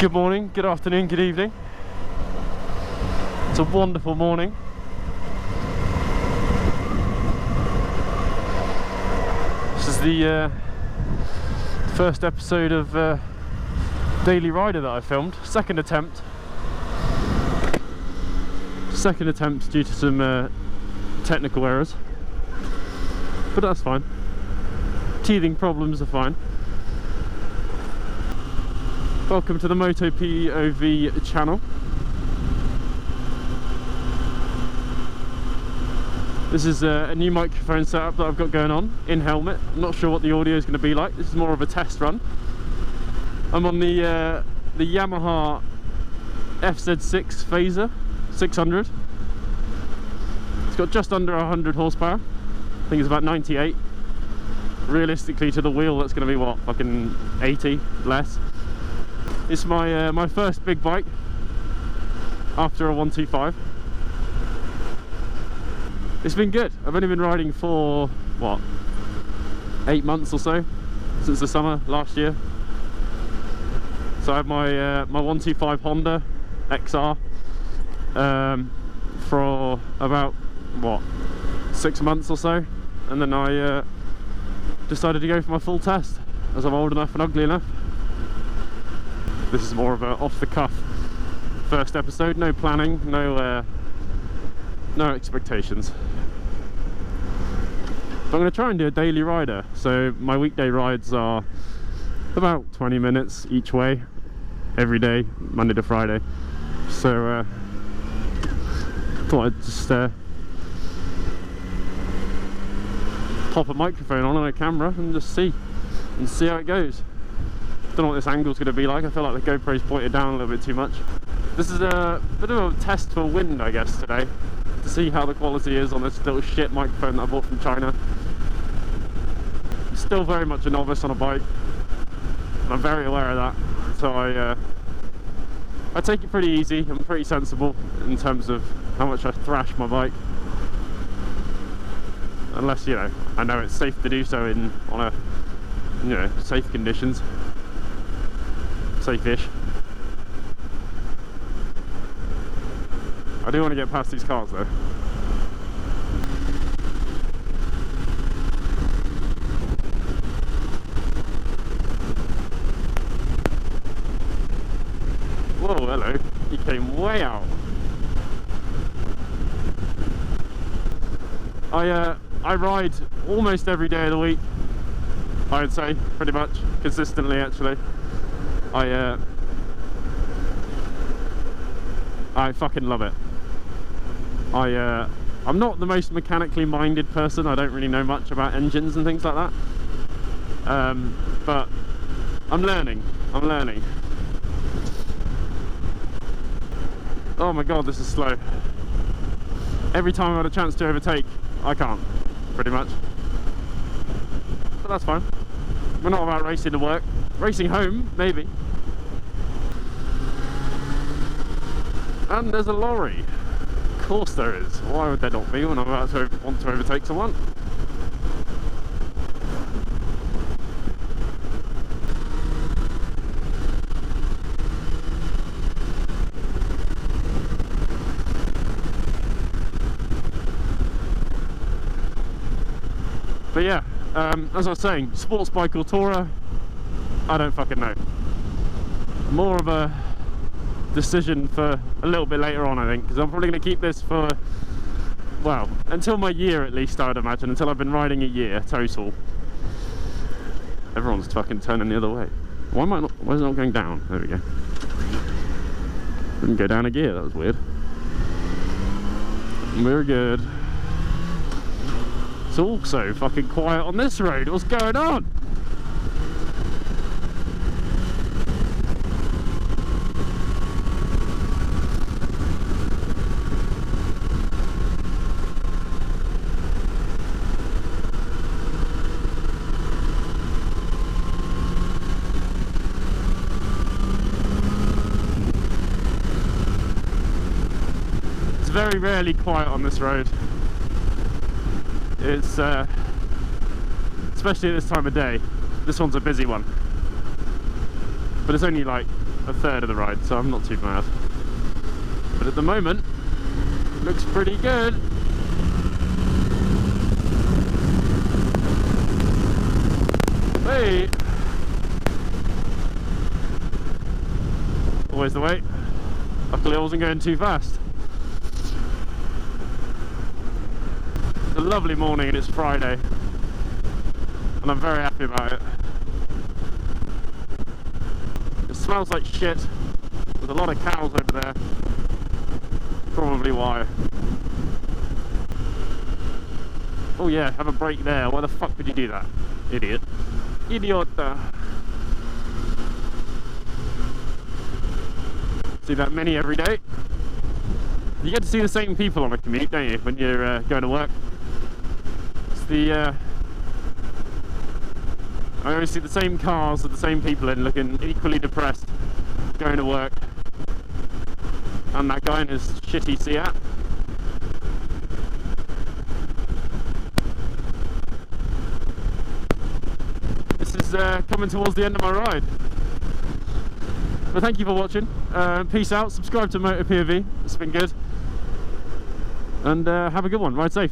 Good morning, good afternoon, good evening. It's a wonderful morning. This is the first episode of Daily Rider that I filmed. Second attempt due to some technical errors, but that's fine. Teething problems are fine. Welcome to the MOTOVLOG channel. This is a new microphone setup that I've got going on, in helmet. I'm not sure what the audio is going to be like. This is more of a test run. I'm on the Yamaha FZ6 Fazer 600. It's got just under 100 horsepower. I think it's about 98. Realistically, to the wheel, that's going to be what, fucking 80 less. It's my first big bike after a 125. It's been good. I've only been riding for what, 8 months or so, since the summer last year. So I have my 125 Honda XR for about what, 6 months or so, and then I decided to go for my full test as I'm old enough and ugly enough. This is more of a off-the-cuff first episode, no planning, no expectations. But I'm going to try and do a daily rider. So my weekday rides are about 20 minutes each way, every day, Monday to Friday. So thought I'd just pop a microphone on and a camera and just see how it goes. Don't know what this angle's going to be like. I feel like the GoPro's pointed down a little bit too much. This is a bit of a test for wind, I guess, today, to see how the quality is on this little shit microphone that I bought from China. I'm still very much a novice on a bike, and I'm very aware of that. So I take it pretty easy. I'm pretty sensible in terms of how much I thrash my bike, unless, you know, I know it's safe to do so on safe conditions. Safe-ish. I do want to get past these cars though. Whoa, hello. He came way out. I ride almost every day of the week, I would say, pretty much consistently actually. I fucking love it. I'm not the most mechanically minded person. I don't really know much about engines and things like that. But I'm learning. Oh my god, this is slow. Every time I had a chance to overtake, I can't, pretty much. But that's fine. We're not about racing to work. Racing home, maybe. And there's a lorry. Of course there is. Why would there not be when I'm about to want to overtake someone? But yeah, as I was saying, sports bike or tourer, I don't fucking know. More of a decision for a little bit later on, I think, because I'm probably going to keep this for, well, until my year at least, I would imagine, until I've been riding a year total. Everyone's fucking turning the other way. Why is it not going down? There we go. Didn't go down a gear, that was weird. We're good. It's also fucking quiet on this road. What's going on? It's very rarely quiet on this road. It's especially at this time of day. This one's a busy one, but it's only like a third of the ride, so I'm not too mad. But at the moment, looks pretty good. Hey! Always the way. Luckily I wasn't going too fast. It's a lovely morning and it's Friday. And I'm very happy about it. It smells like shit. There's a lot of cows over there. Probably why. Oh yeah, have a break there. Why the fuck would you do that? Idiot. Idiota. See that many every day. You get to see the same people on a commute, don't you, when you're going to work? It's the I always see the same cars with the same people in, looking equally depressed, going to work. And that guy in his shitty Seat. This is coming towards the end of my ride. But thank you for watching. Peace out. Subscribe to MotoPOV. It's been good. And have a good one. Ride safe.